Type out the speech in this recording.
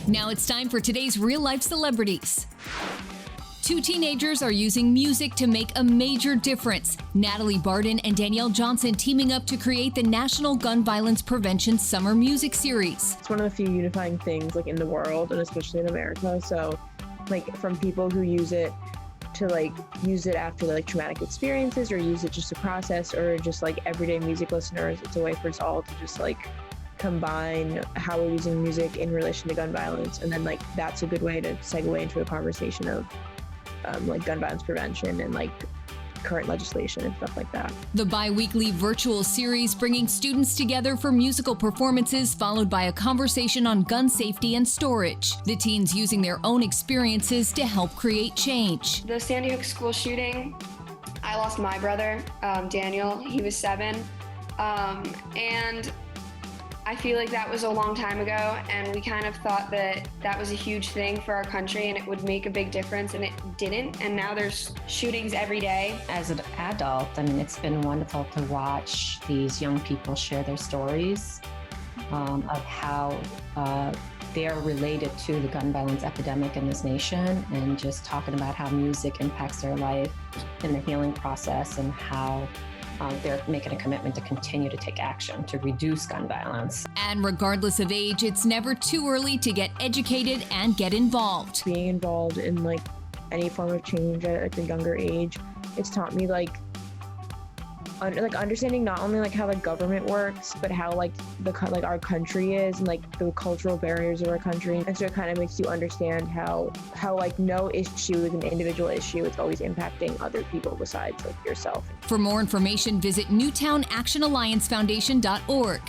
Now it's time for today's real-life celebrities. Two teenagers are using music to make a major difference. Natalie Barden and Danielle teaming up to create the National Gun Violence Prevention Summer Music Series. It's one of the few unifying things in the world, and especially in America. So from people who use it to use it after traumatic experiences, or use it just to process, or just everyday music listeners, it's a way for us all to just combine how we're using music in relation to gun violence. And then that's a good way to segue into a conversation of gun violence prevention and current legislation and stuff like that. The bi-weekly virtual series bringing students together for musical performances, followed by a conversation on gun safety and storage. The teens using their own experiences to help create change. The Sandy Hook school shooting, I lost my brother, Danielle. He was 7. And I feel like that was a long time ago, and we kind of thought that that was a huge thing for our country and it would make a big difference, and it didn't. And now there's shootings every day. As an adult, it's been wonderful to watch these young people share their stories of how they're related to the gun violence epidemic in this nation, and just talking about how music impacts their life in the healing process, and how they're making a commitment to continue to take action to reduce gun violence. And regardless of age, it's never too early to get educated and get involved. Being involved in any form of change at a younger age, it's taught me understanding not only how the government works, but how our country is, and the cultural barriers of our country. And so it kind of makes you understand how no issue is an individual issue. It's always impacting other people besides yourself. For more information, visit NewtownActionAllianceFoundation.org.